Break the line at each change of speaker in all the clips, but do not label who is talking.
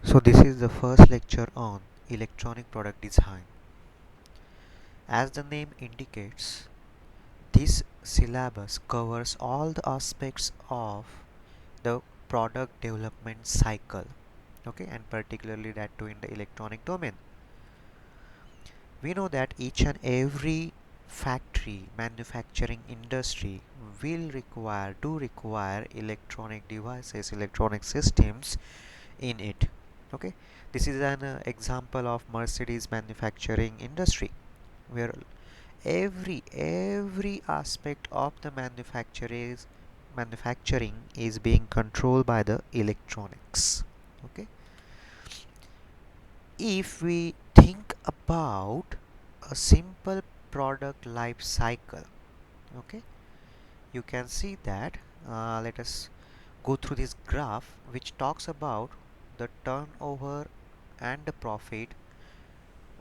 So this is the first lecture on electronic product design. As the name indicates, this syllabus covers all the aspects of the product development cycle, okay, and particularly that too in the electronic domain. We know that each and every factory manufacturing industry will require electronic devices, electronic systems in it. Okay, this is an example of Mercedes manufacturing industry where every aspect of the manufacturing is being controlled by the electronics. Okay, if we think about a simple product life cycle, okay, you can see that let us go through this graph which talks about the turnover and the profit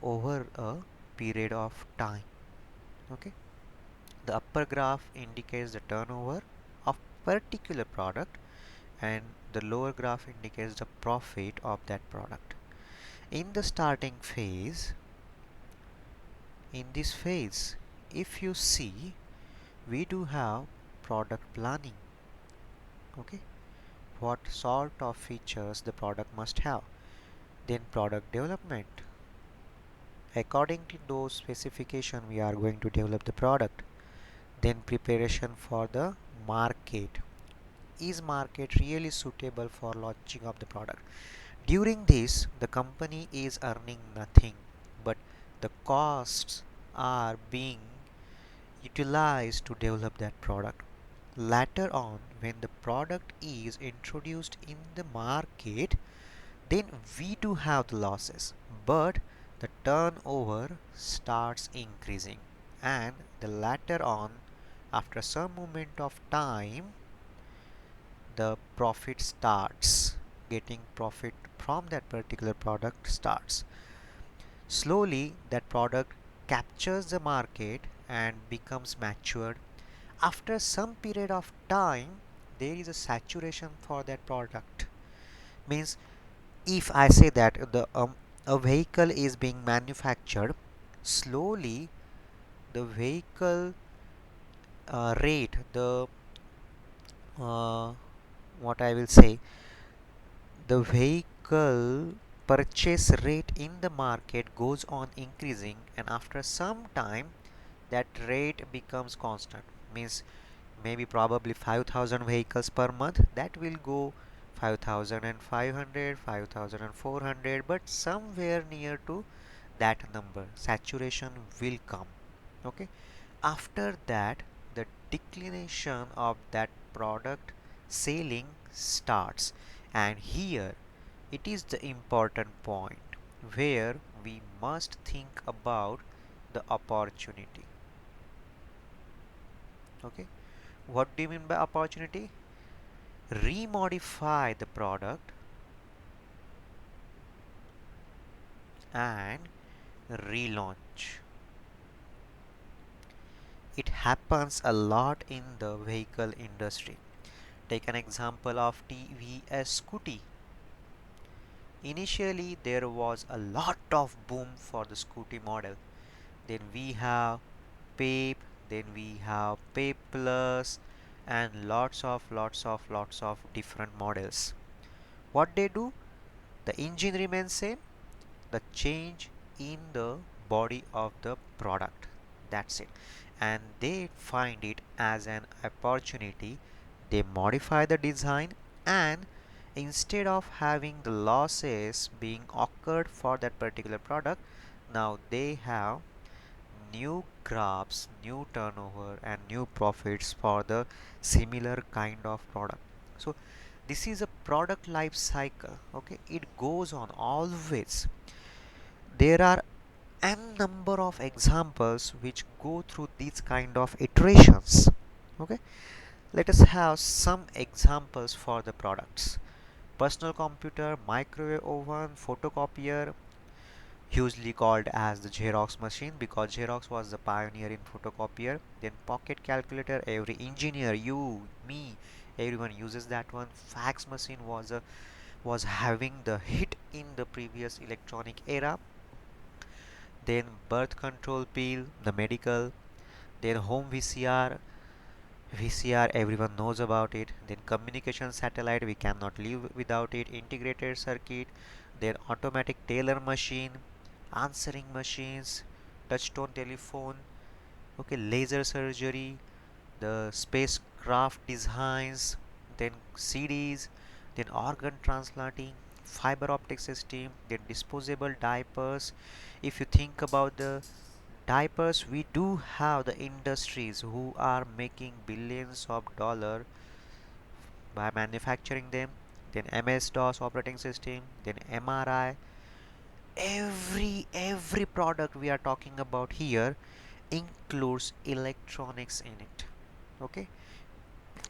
over a period of time. Okay, the upper graph indicates the turnover of particular product and the lower graph indicates the profit of that product. In the starting phase, in this phase, if you see, we do have product planning. Okay, what sort of features the product must have, then product development. According to those specifications, we are going to develop the product. Then preparation for the market. Is market really suitable for launching of the product? During this, the company is earning nothing, but the costs are being utilized to develop that product. Later on, when the product is introduced in the market, then we do have the losses, but the turnover starts increasing, and the later on, after some moment of time, the profit starts. Getting profit from that particular product starts. Slowly, that product captures the market and becomes matured. After some period of time, there is a saturation for that product. Means, if I say that a vehicle is being manufactured, slowly the vehicle rate, the uh, what I will say, the vehicle purchase rate in the market goes on increasing, and after some time that rate becomes constant. Means maybe probably 5000 vehicles per month, that will go 5500, 5400, but somewhere near to that number saturation will come. Okay, after that the declination of that product selling starts, and here it is the important point where we must think about the opportunity. Okay, what do you mean by opportunity? Remodify the product and relaunch. It happens a lot in the vehicle industry. Take an example of TVS Scooty. Initially, there was a lot of boom for the Scooty model. Then we have Pape, then we have Pape Plus, and lots of different models. What they do? The engine remains same, the change in the body of the product, that's it. And they find it as an opportunity. They modify the design, and instead of having the losses being occurred for that particular product, now they have new graphs, new turnover and new profits for the similar kind of product. So this is a product life cycle. Okay, it goes on always. There are n number of examples which go through these kind of iterations. Okay, let us have some examples for the products. Personal computer, microwave oven, photocopier, hugely called as the Xerox machine because Xerox was the pioneer in photocopier. Then pocket calculator, every engineer, you, me, everyone uses that one. Fax machine was having the hit in the previous electronic era. Then birth control pill, the medical. Then home VCR. VCR, everyone knows about it. Then communication satellite, we cannot live without it. Integrated circuit. Then automatic tailor machine, answering machines, touchtone telephone, okay, laser surgery, the spacecraft designs, then CDs, then organ transplanting, fiber optic system, then disposable diapers. If you think about the diapers, we do have the industries who are making billions of dollars by manufacturing them. Then MS-DOS operating system, then MRI. Every product we are talking about here includes electronics in it. Okay,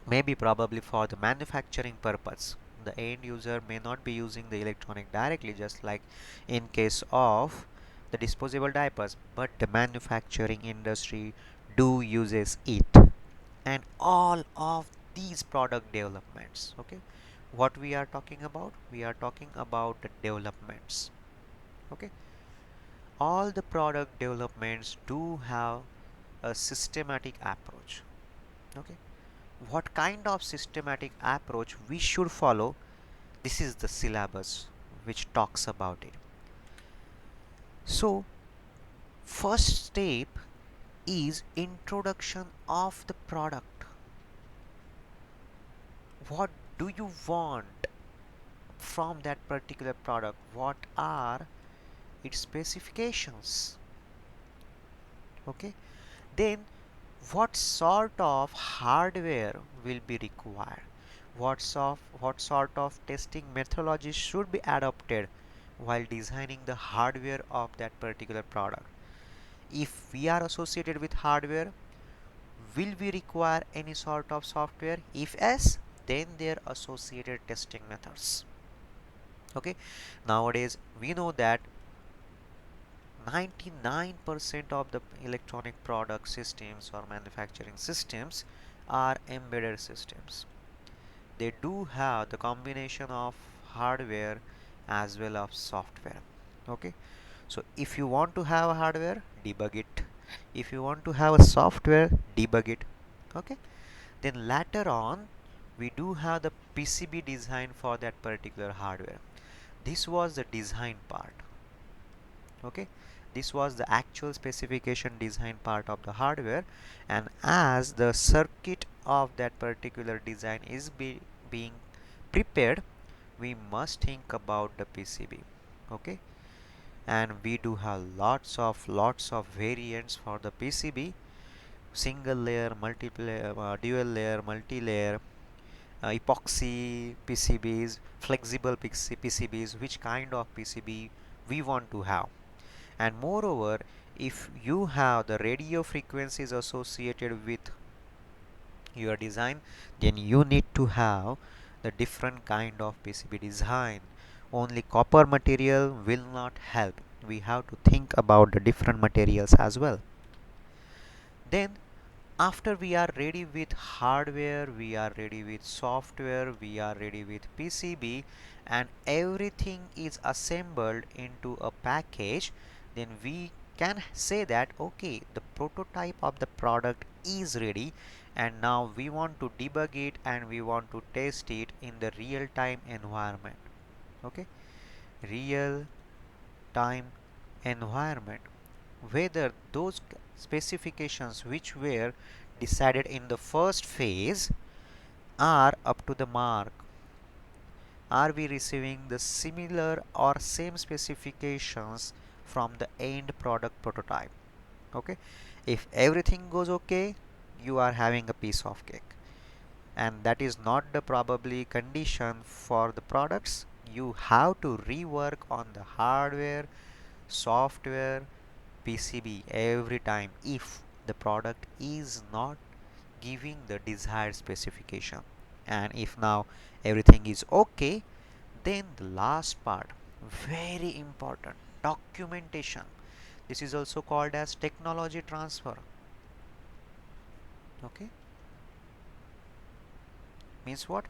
maybe probably for the manufacturing purpose, the end user may not be using the electronic directly, just like in case of the disposable diapers, but the manufacturing industry do uses it. And all of these product developments, okay, what we are talking about, we are talking about the developments. Okay, all the product developments do have a systematic approach. Okay, what kind of systematic approach we should follow, this is the syllabus which talks about it. So first step is introduction of the product. What do you want from that particular product? What are its specifications? Okay, then what sort of hardware will be required, what sort of testing methodology should be adopted while designing the hardware of that particular product. If we are associated with hardware, will we require any sort of software? If yes, then their associated testing methods. Okay, nowadays we know that 99% of the electronic product systems or manufacturing systems are embedded systems. They do have the combination of hardware as well as software. Okay, so if you want to have a hardware, debug it. If you want to have a software, debug it. Okay, then later on we do have the PCB design for that particular hardware. This was the design part. Okay, this was the actual specification design part of the hardware, and as the circuit of that particular design is being prepared, we must think about the PCB. Okay, and we do have lots of variants for the PCB: single layer, multiple layer, dual layer, multi-layer, epoxy PCBs, flexible PCBs, which kind of PCB we want to have. And moreover, if you have the radio frequencies associated with your design, then you need to have the different kind of PCB design. Only copper material will not help, we have to think about the different materials as well. Then after we are ready with hardware, we are ready with software, we are ready with PCB, and everything is assembled into a package, then we can say that okay, the prototype of the product is ready, and now we want to debug it and we want to test it in the real time environment. Okay, real time environment, whether those specifications which were decided in the first phase are up to the mark. Are we receiving the similar or same specifications from the end product prototype? Okay, if everything goes okay, you are having a piece of cake, and that is not the probably condition for the products. You have to rework on the hardware, software, PCB every time if the product is not giving the desired specification. And if now everything is okay, then the last part, very important, documentation. This is also called as technology transfer. Okay, means what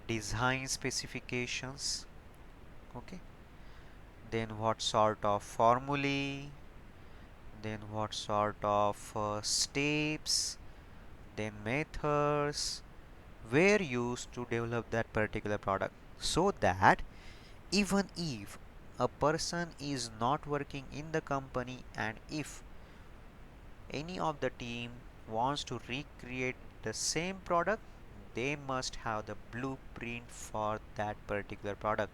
design specifications, Okay, then what sort of formulae, then what sort of steps, then methods were used to develop that particular product, so that even if a person is not working in the company and if any of the team wants to recreate the same product, they must have the blueprint for that particular product.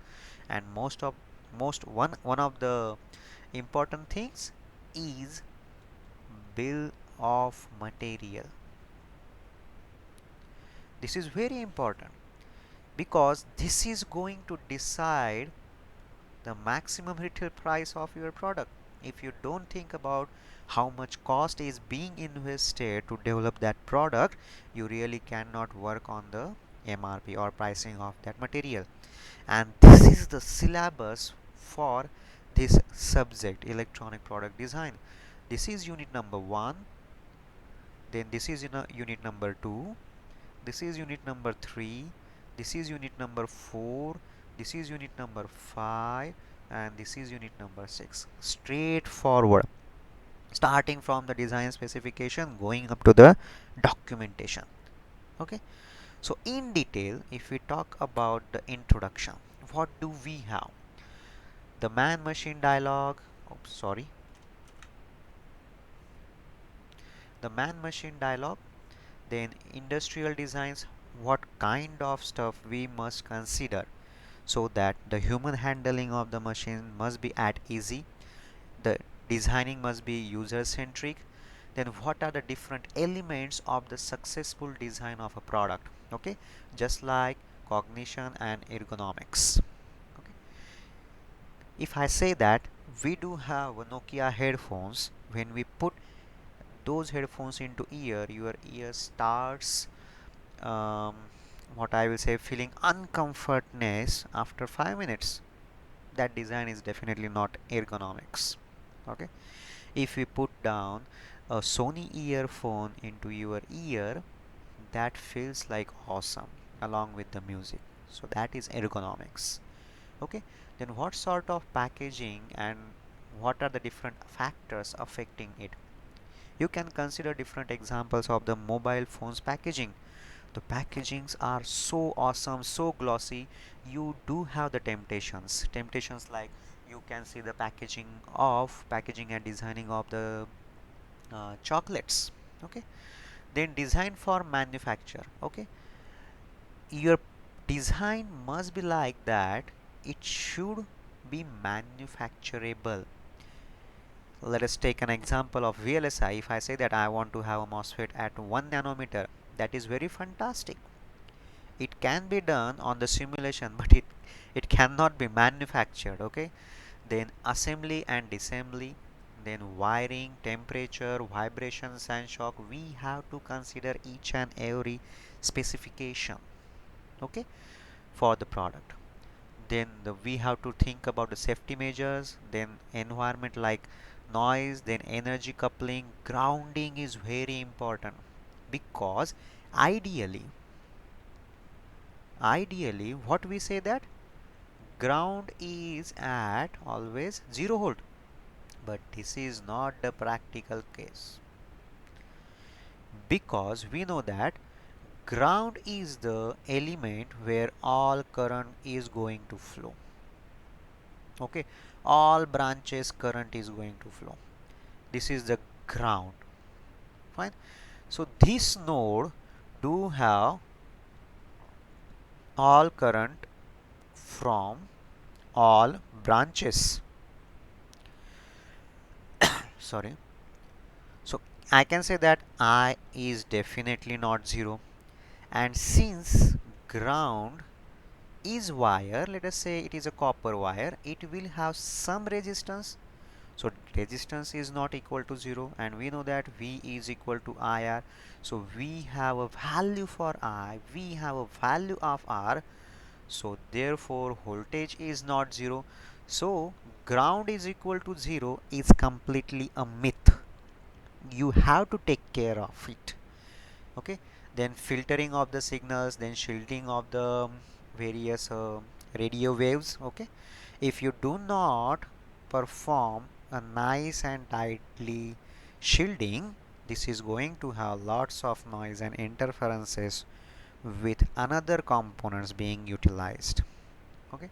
And most one of the important things is bill of material. This is very important because this is going to decide the maximum retail price of your product. If you don't think about how much cost is being invested to develop that product, you really cannot work on the MRP or pricing of that material. And this is the syllabus for this subject, electronic product design. This is unit number 1, then this is unit number 2, this is unit number 3, this is unit number 4, this is unit number 5, and this is unit number 6. Straightforward, starting from the design specification going up to the documentation. Okay, so in detail, if we talk about the introduction, what do we have? The man machine dialogue, sorry, the man machine dialogue, then industrial designs, what kind of stuff we must consider so that the human handling of the machine must be at easy, the designing must be user centric, then what are the different elements of the successful design of a product. Okay, just like cognition and ergonomics. Okay, if I say that we do have a Nokia headphones, when we put those headphones into ear, your ear starts um, what I will say feeling uncomfortness after 5 minutes. That design is definitely not ergonomics. Okay, if we put down a Sony earphone into your ear, that feels like awesome along with the music, so that is ergonomics. Okay, then what sort of packaging and what are the different factors affecting it? You can consider different examples of the mobile phones packaging. The packagings are so awesome, so glossy. You do have the temptations like you can see the packaging and designing of the chocolates. Okay, then design for manufacture. Okay, your design must be like that, it should be manufacturable. Let us take an example of VLSI. If I say that I want to have a MOSFET at 1 nanometer, that is very fantastic. It can be done on the simulation, but it cannot be manufactured. Okay, then assembly and disassembly, then wiring, temperature, vibrations and shock, we have to consider each and every specification. Okay, for the product. Then we have to think about the safety measures, then environment like noise, then energy coupling, grounding is very important because ideally ideally what we say that ground is at always 0 volt, but this is not the practical case because we know that ground is the element where all current is going to flow. Okay, all branches current is going to flow. This is the ground. Fine, so this node do have all current from all branches. Sorry, so I can say that I is definitely not 0, and since ground is wire, let us say it is a copper wire, it will have some resistance. So resistance is not equal to 0, and we know that V is equal to IR. So we have a value for I, we have a value of R. So therefore voltage is not 0. So ground is equal to 0 is completely a myth. You have to take care of it. Okay, then filtering of the signals, then shielding of the various radio waves. Okay, If you do not perform a nice and tightly shielding, this is going to have lots of noise and interferences with another components being utilized. Okay.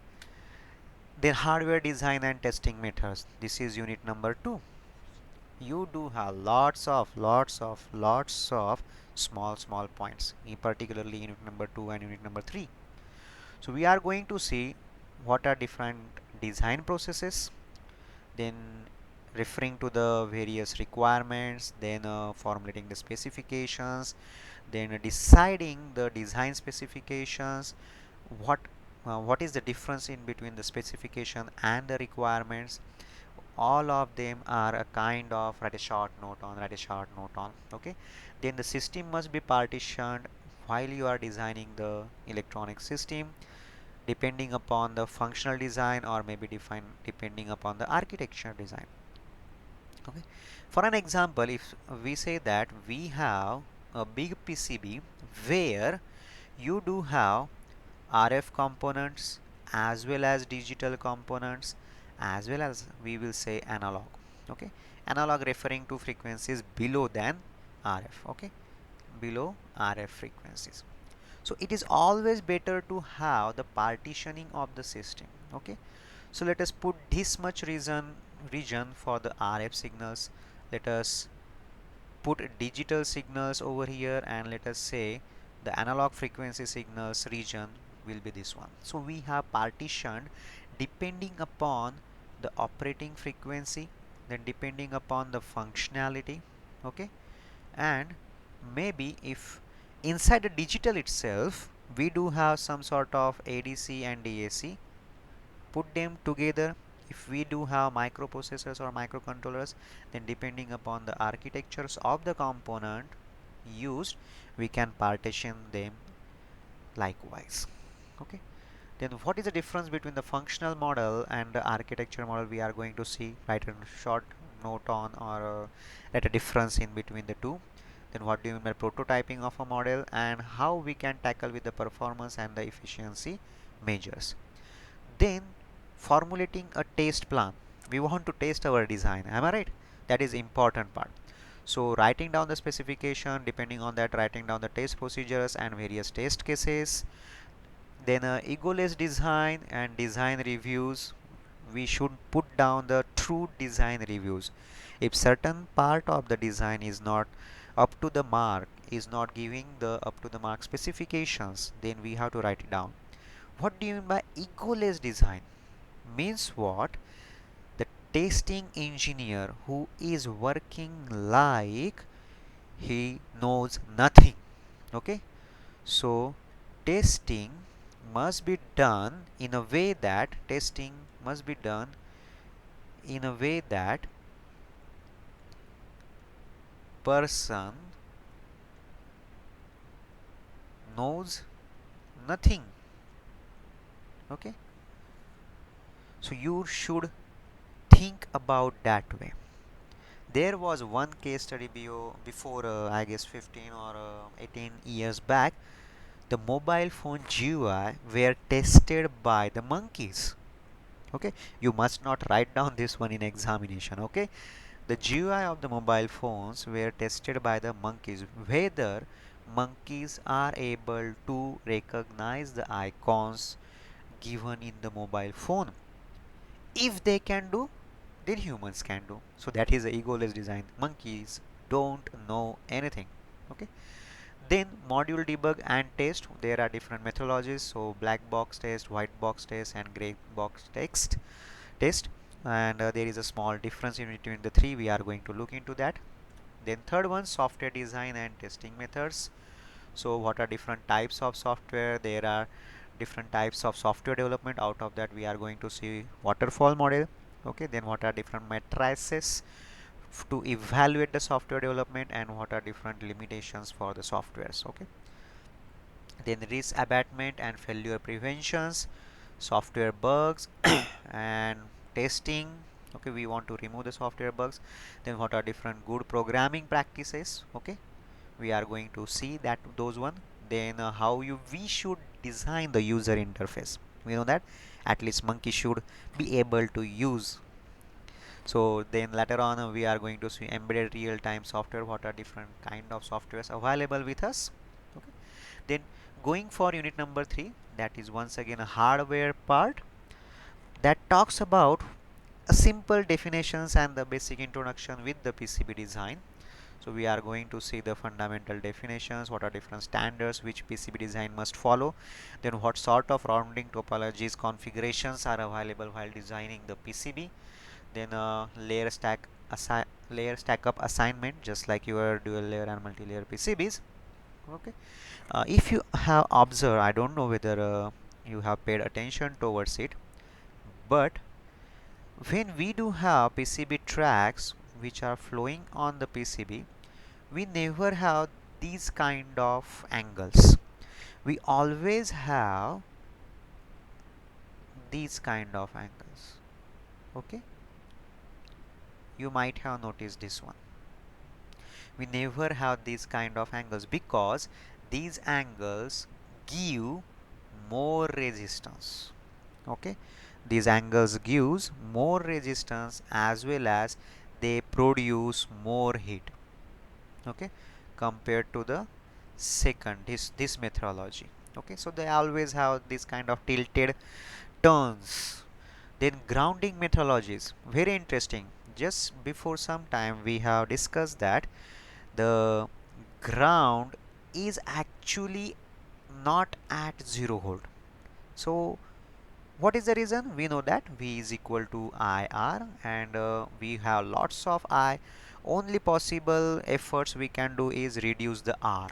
Then hardware design and testing methods. This is unit number 2. You do have lots of small points, particularly unit number 2 and unit number 3. So we are going to see what are different design processes, then referring to the various requirements, then formulating the specifications, then deciding the design specifications, what what is the difference in between the specification and the requirements. All of them are a kind of write a short note on, okay. Then the system must be partitioned while you are designing the electronic system, depending upon the functional design, or maybe defined depending upon the architecture design. Okay. For an example, if we say that we have a big PCB where you do have RF components as well as digital components, as well as we will say analog. Okay. Analog referring to frequencies below than RF. Okay. Below RF frequencies. So it is always better to have the partitioning of the system. Okay. So let us put this much region for the RF signals. Let us put digital signals over here, and let us say the analog frequency signals region will be this one. So we have partitioned depending upon the operating frequency, then depending upon the functionality. Okay. And maybe if inside the digital itself we do have some sort of ADC and DAC, put them together. If we do have microprocessors or microcontrollers, then depending upon the architectures of the component used, we can partition them likewise. Okay. Then what is the difference between the functional model and the architecture model? We are going to see, write a short note on, or write a difference in between the two. Then what do you mean by prototyping of a model, and how we can tackle with the performance and the efficiency measures. Then formulating a test plan. We want to test our design, am I right? That is important part. So writing down the specification, depending on that writing down the test procedures and various test cases. Then egoless design and design reviews. We should put down the true design reviews. If certain part of the design is not up to the mark, is not giving the up to the mark specifications, then we have to write it down. What do you mean by egoless design? Means what? The testing engineer who is working like he knows nothing. Okay. So testing must be done in a way that person knows nothing. Okay. So you should think about that way. There was one case study before I guess 15 or 18 years back. The mobile phone GUI were tested by the monkeys. Okay, you must not write down this one in examination. Okay, the GUI of the mobile phones were tested by the monkeys, whether monkeys are able to recognize the icons given in the mobile phone. If they can do, then humans can do. So that is the egoless design. Monkeys don't know anything. Okay. Then module debug and test. There are different methodologies. So black box test, white box test, and gray box text test. And there is a small difference in between the three. We are going to look into that. Then third one, software design and testing methods. So what are different types of software? There are different types of software development. Out of that we are going to see waterfall model. Okay. Then what are different matrices to evaluate the software development, and what are different limitations for the softwares. Okay. Then risk abatement and failure preventions, software bugs and testing. Okay, we want to remove the software bugs. Then what are different good programming practices. Okay, we are going to see that those one. Then how we should design the user interface. We know that at least monkey should be able to use. So then later on we are going to see embedded real-time software, what are different kind of softwares available with us. Okay. Then going for unit number 3, that is once again a hardware part that talks about a simple definitions and the basic introduction with the PCB design. So we are going to see the fundamental definitions, what are different standards which PCB design must follow, then what sort of rounding topologies configurations are available while designing the PCB, then layer stack up assignment just like your dual layer and multi-layer PCBs. Okay. If you have observed, I don't know whether you have paid attention towards it, but when we do have PCB tracks which are flowing on the PCB, we never have these kind of angles. We always have these kind of angles. Okay, you might have noticed this one. We never have these kind of angles because these angles give more resistance. Okay, these angles gives more resistance as well as they produce more heat. Okay, compared to the second this methodology. Okay, so they always have this kind of tilted turns. Then grounding methodologies, very interesting. Just before some time we have discussed that the ground is actually not at 0 volt. So what is the reason? We know that V is equal to IR, and we have lots of I. Only possible efforts we can do is reduce the R.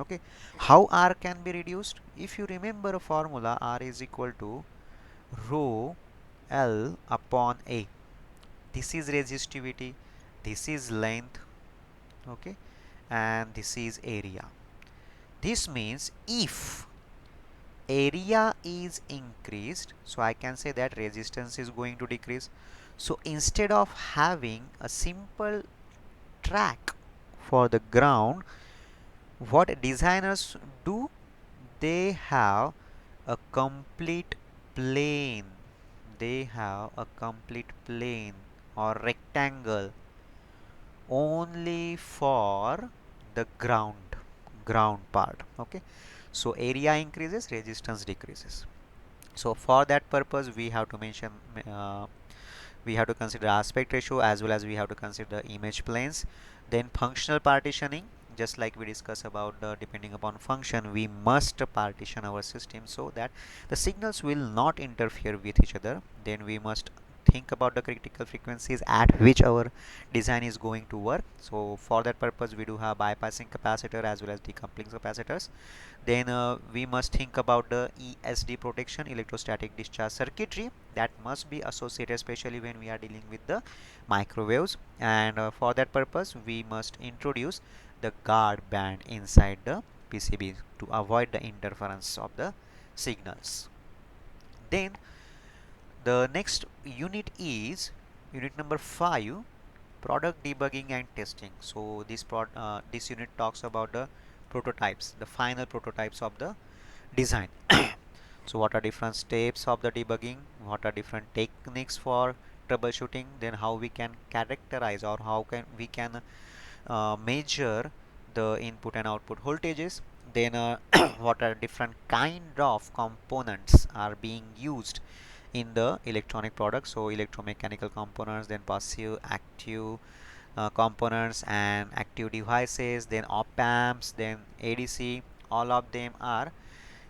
Okay, how R can be reduced? If you remember a formula, R is equal to rho L upon A. This is resistivity, this is length, okay, and this is area. This means if area is increased, so I can say that resistance is going to decrease. So instead of having a simple track for the ground, what designers do, they have a complete plane. They have a complete plane or rectangle only for the ground part. Okay, so area increases, resistance decreases. So for that purpose we have to mention we have to consider aspect ratio as well as we have to consider image planes. Then functional partitioning, just like we discussed about the depending upon function, we must partition our system so that the signals will not interfere with each other. Then we must think about the critical frequencies at which our design is going to work. So for that purpose we do have bypassing capacitor as well as decoupling capacitors. Then we must think about the ESD protection, electrostatic discharge circuitry, that must be associated especially when we are dealing with the microwaves. And for that purpose we must introduce the guard band inside the PCB to avoid the interference of the signals. Then the next unit is unit number 5, product debugging and testing. So this unit talks about the prototypes, the final prototypes of the design. So what are different steps of the debugging, what are different techniques for troubleshooting, then how we can characterize or how can we can measure the input and output voltages, then what are different kind of components are being used in the electronic products. So electromechanical components, then passive active components and active devices, then op amps, then ADC, all of them are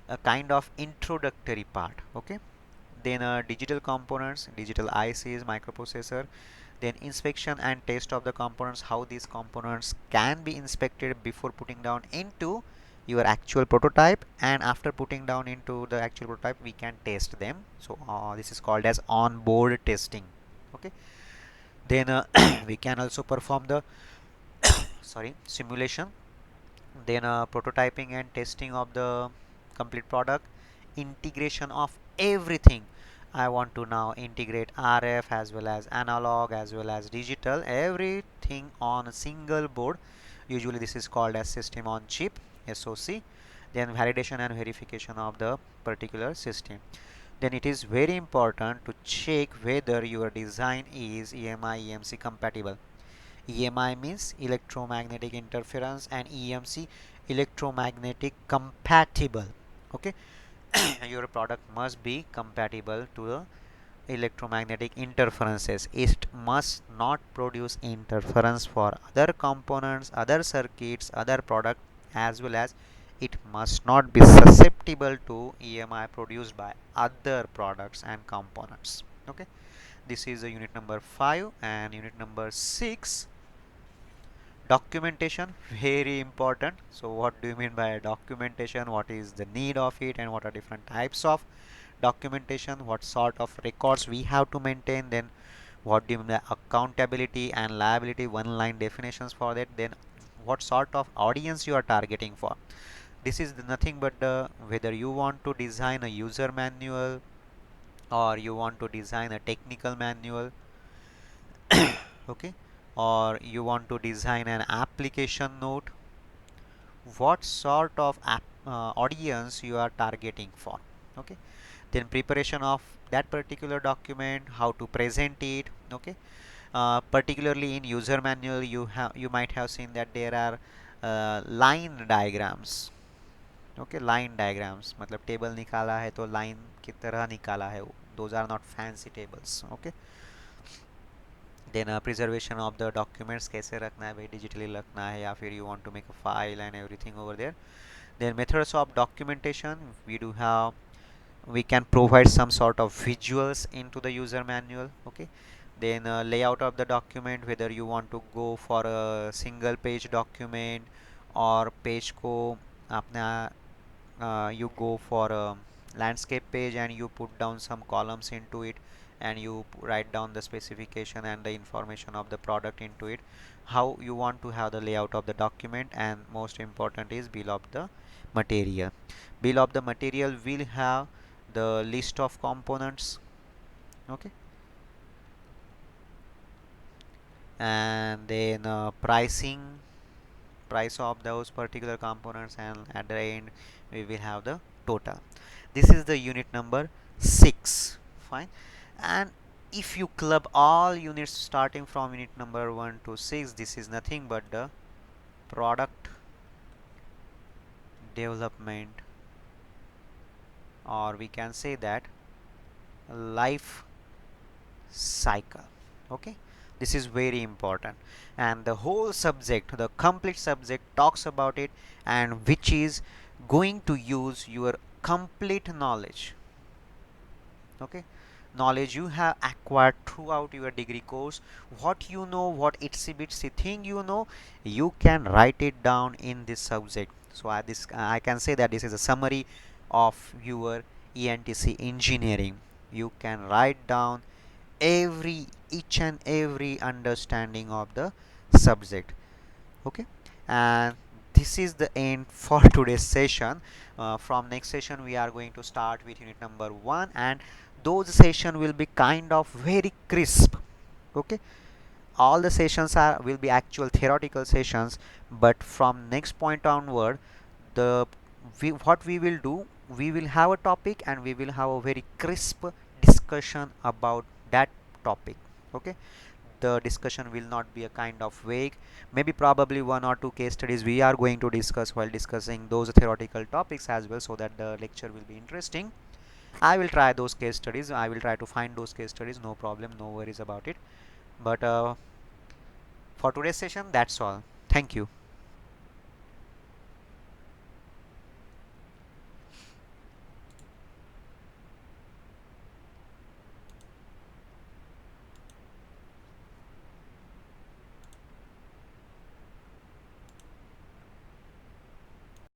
a kind of introductory part. Okay, then digital components, digital ICs, microprocessor, then inspection and test of the components, how these components can be inspected before putting down into your actual prototype, and after putting down into the actual prototype we can test them. So this is called as on-board testing. Okay, then we can also perform the simulation, then prototyping and testing of the complete product, integration of everything. I want to now integrate RF as well as analog as well as digital, everything on a single board. Usually this is called as system on chip, SoC. Then validation and verification of the particular system. then it is very important to check whether your design is EMI EMC compatible. EMI means electromagnetic interference and EMC electromagnetic compatible. Okay, your product must be compatible to the electromagnetic interferences. It must not produce interference for other components, other circuits, other product, as well as it must not be susceptible to EMI produced by other products and components. Okay, this is the unit number 5. And unit number 6, documentation, very important. So what do you mean by documentation? What is the need of it, and what are different types of documentation? What sort of records we have to maintain? Then what do you mean by accountability and liability, one line definitions for that? Then what sort of audience you are targeting for? This is nothing but whether you want to design a user manual or you want to design a technical manual, okay, or you want to design an application note, what sort of audience you are targeting for. Okay, then preparation of that particular document, how to present it. Okay, particularly in user manual, you might have seen that there are line diagrams. Okay, line diagrams मतलब table निकाला है तो line की तरह निकाला है, those are not fancy tables. Okay, then preservation of the documents, कैसे रखना है भाई, डिजिटली रखना है या फिर you want to make a file and everything over there. Then methods of documentation, we do have, we can provide some sort of visuals into the user manual. Okay, then layout of the document, whether you want to go for a single page document or page को अपना you go for a landscape page and you put down some columns into it, and you write down the specification and the information of the product into it, how you want to have the layout of the document. And most important is bill of the material. Bill of the material will have the list of components. Okay, and then price of those particular components, and at the end we will have the total. This is the unit number 6. Fine. And if you club all units starting from unit number 1 to 6, this is nothing but the product development, or we can say that life cycle. Okay, this is very important, and the whole subject, the complete subject talks about it, and which is going to use your complete knowledge. Okay, knowledge you have acquired throughout your degree course, what you know, what itsy bitsy thing you know, you can write it down in this subject. So I can say that this is a summary of your ENTC engineering. You can write down each and every understanding of the subject. Okay, and this is the end for today's session. From next session we are going to start with unit number 1, and those session will be kind of very crisp. Okay, all the sessions are will be actual theoretical sessions, but from next point onward, the what we will do, we will have a topic and we will have a very crisp discussion about that topic. Okay, the discussion will not be a kind of vague. Maybe probably one or two case studies we are going to discuss while discussing those theoretical topics as well, so that the lecture will be interesting. I will try those case studies, I will try to find those case studies, no problem, no worries about it. But for today's session, that's all. Thank you.